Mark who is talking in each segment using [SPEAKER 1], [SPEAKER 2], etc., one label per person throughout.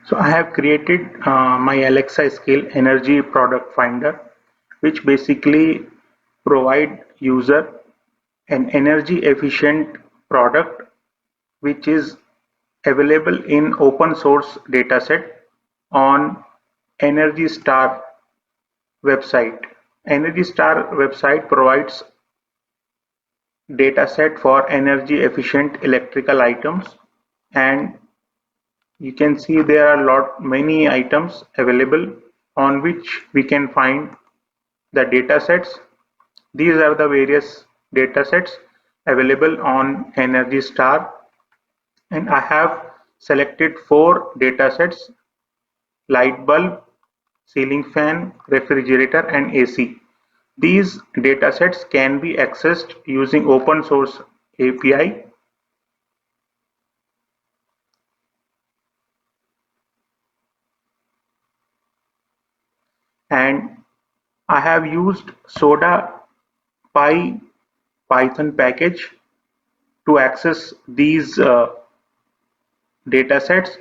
[SPEAKER 1] So I have created my Alexa skill energy product finder, which basically provide user an energy efficient product which is available in open source dataset on Energy Star website. Energy Star website provides dataset for energy efficient electrical items, and you can see there are many items available on which we can find the datasets. These are the various datasets available on Energy Star, and I have selected four datasets: light bulb, ceiling fan, refrigerator, and AC. These datasets can be accessed using open source API, and I have used Soda Pi Python package to access these datasets,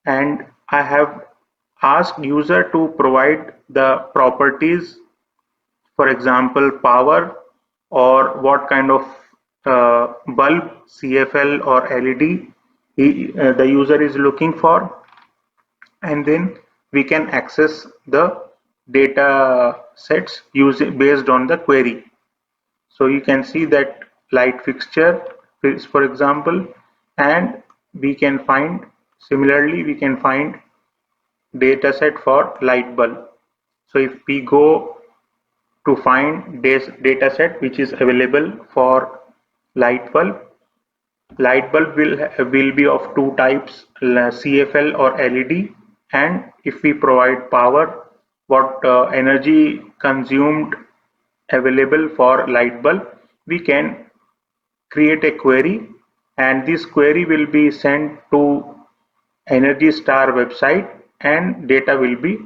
[SPEAKER 1] and I have asked user to provide the properties, for example power, or what kind of bulb, CFL or LED the user is looking for, and then we can access the data sets using based on the query. So you can see that light fixture is, for example, and we can find similarly we can find data set for light bulb. So if we go to find this data set which is available for light bulb, light bulb will be of two types, CFL or LED, and if we provide power, what energy consumed available for light bulb, we can create a query, and this query will be sent to Energy Star website and data will be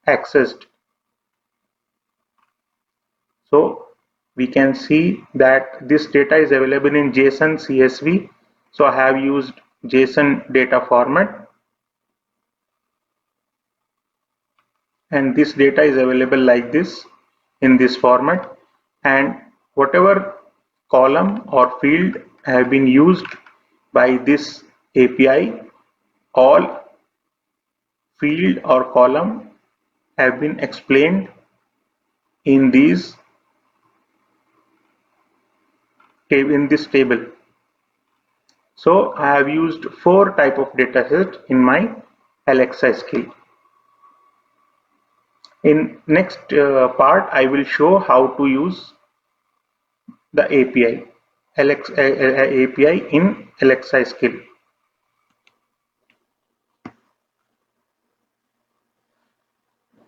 [SPEAKER 1] accessed. So we can see that this data is available in JSON CSV. So I have used JSON data format, and this data is available like this in this format, and whatever column or field have been used by this API, all field or column have been explained in these in this table. So I have used four type of datasets in my Alexa skill. In next part, I will show how to use the API, API in Alexa skill.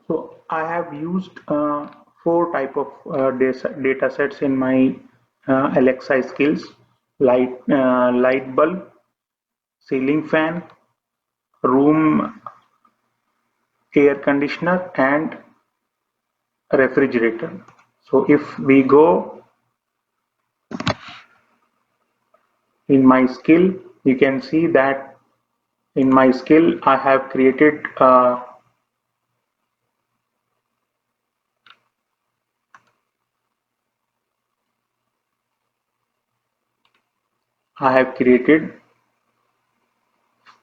[SPEAKER 1] So I have used four type of data sets in my Alexa skills: light bulb, ceiling fan, room air conditioner, and refrigerator. So if we go in my skill, you can see that in my skill I have created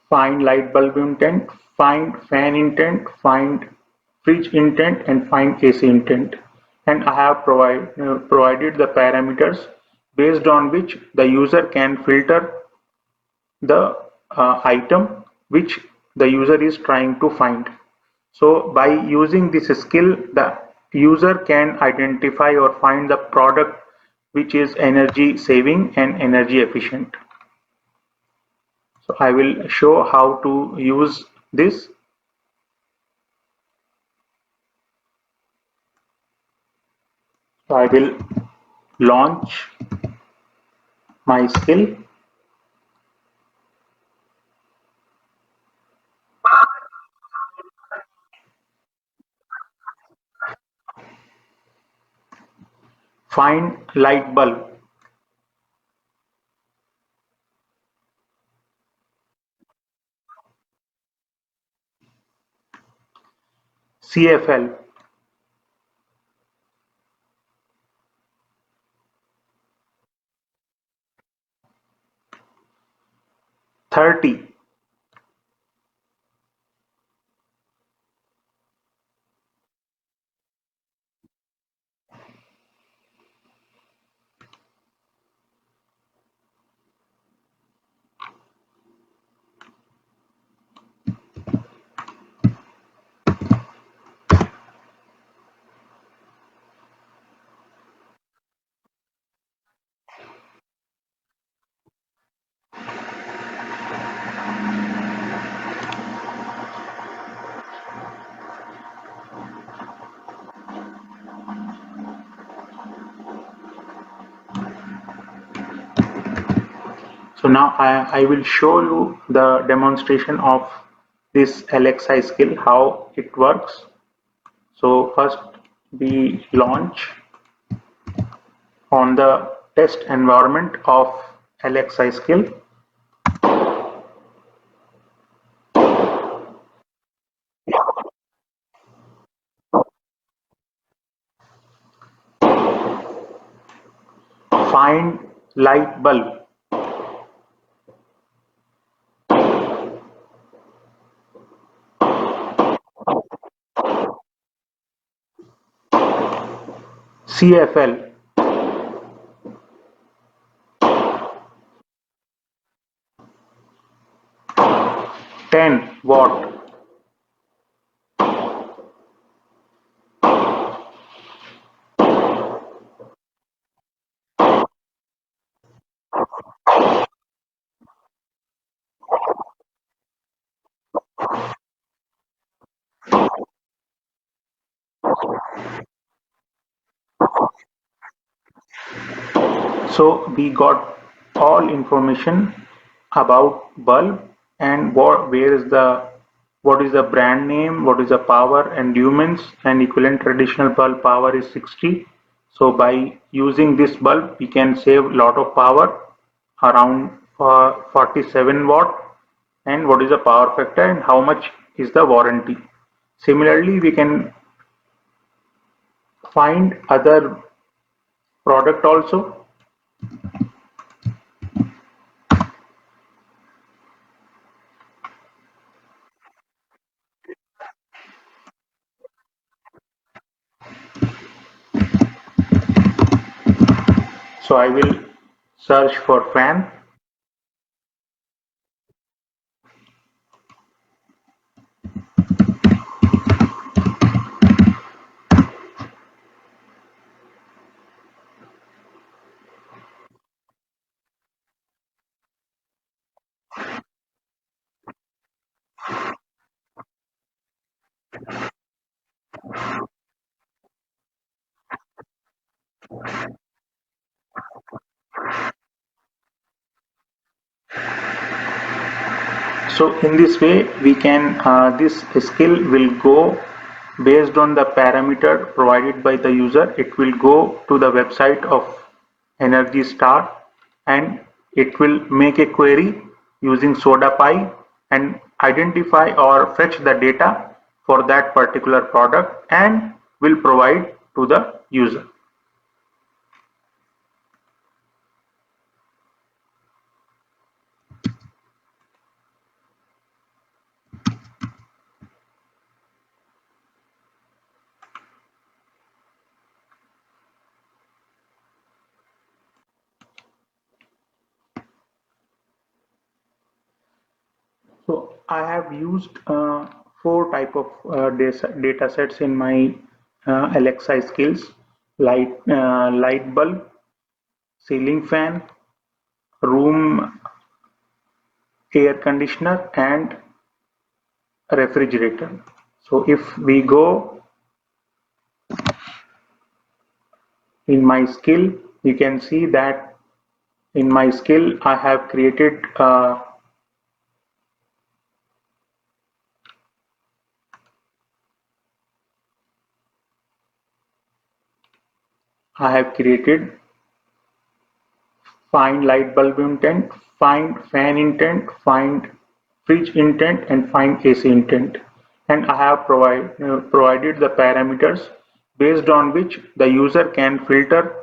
[SPEAKER 1] find light bulb intent, find fan intent, find fridge intent, and find AC intent. And I have provided the parameters based on which the user can filter the item which the user is trying to find. So by using this skill, the user can identify or find the product which is energy saving and energy efficient. So I will show how to use this. So I will launch my skill, find light bulb. CFL. 30. So now I will show you the demonstration of this LXI skill, how it works. So first we launch on the test environment of LXI skill. Find light bulb. CFL. 10 watt. So we got all information about bulb and what is the brand name, what is the power and lumens, and equivalent traditional bulb power is 60. So by using this bulb we can save a lot of power, around 47 watt, and what is the power factor and how much is the warranty. Similarly, we can find other product also. So I will search for fan. So in this way, this skill will go based on the parameter provided by the user. It will go to the website of Energy Star and it will make a query using SodaPi and identify or fetch the data for that particular product and will provide to the user. So I have used four type of data sets in my LXI skills: light bulb, ceiling fan, room air conditioner, and refrigerator. So if we go in my skill, you can see that in my skill I have created find light bulb intent, find fan intent, find fridge intent, and find AC intent. and I have provided the parameters based on which the user can filter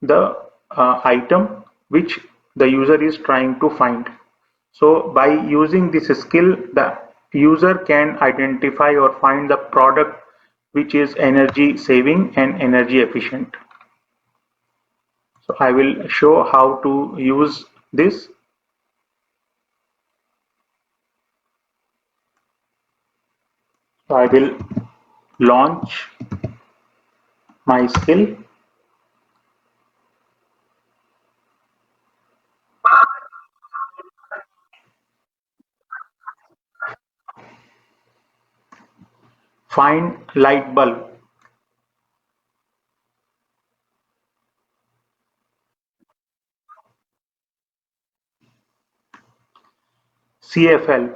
[SPEAKER 1] the item which the user is trying to find. So by using this skill, the user can identify or find the product which is energy saving and energy efficient. So I will show how to use this. So I will launch my skill, find light bulb, CFL,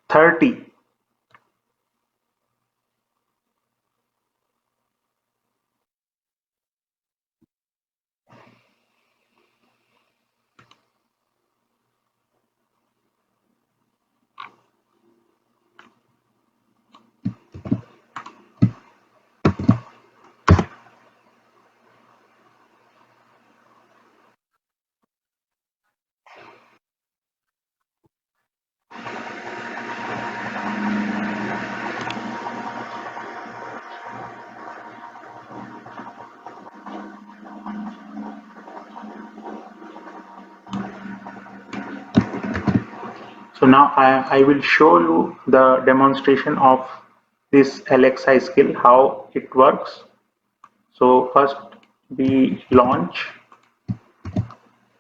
[SPEAKER 1] 30, So now I will show you the demonstration of this LXI skill, how it works. So first we launch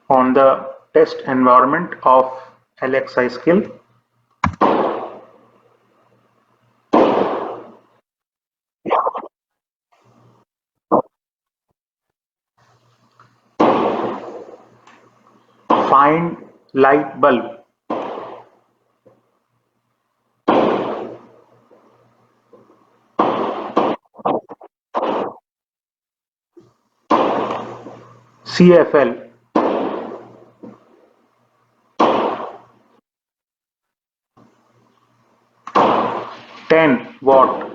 [SPEAKER 1] on the test environment of LXI skill. Find light bulb, CFL, 10 watt.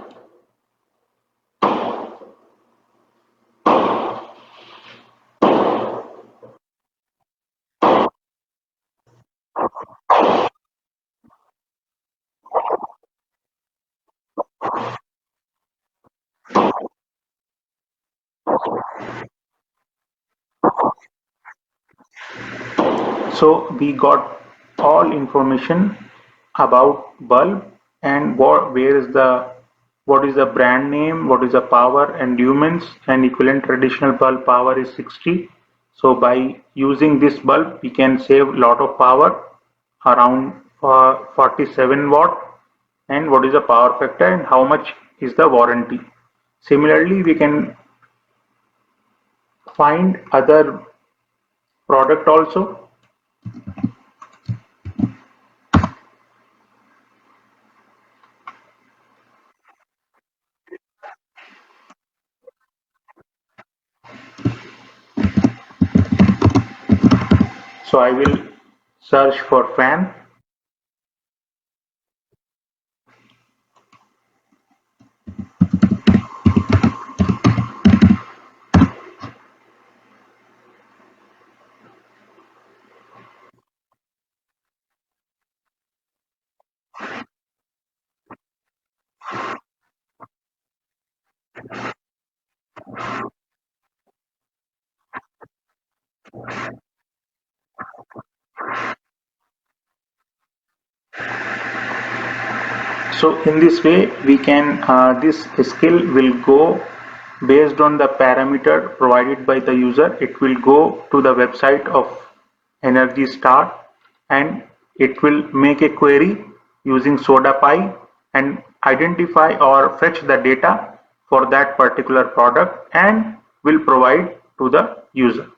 [SPEAKER 1] So we got all information about bulb and what is the brand name, what is the power and lumens, and equivalent traditional bulb power is 60. So by using this bulb we can save a lot of power, around 47 watt, and what is the power factor and how much is the warranty. Similarly, we can find other product also. So I will search for fan. So in this way, we can this skill will go based on the parameter provided by the user. It will go to the website of Energy Star and it will make a query using SodaPi and identify or fetch the data for that particular product and will provide to the user.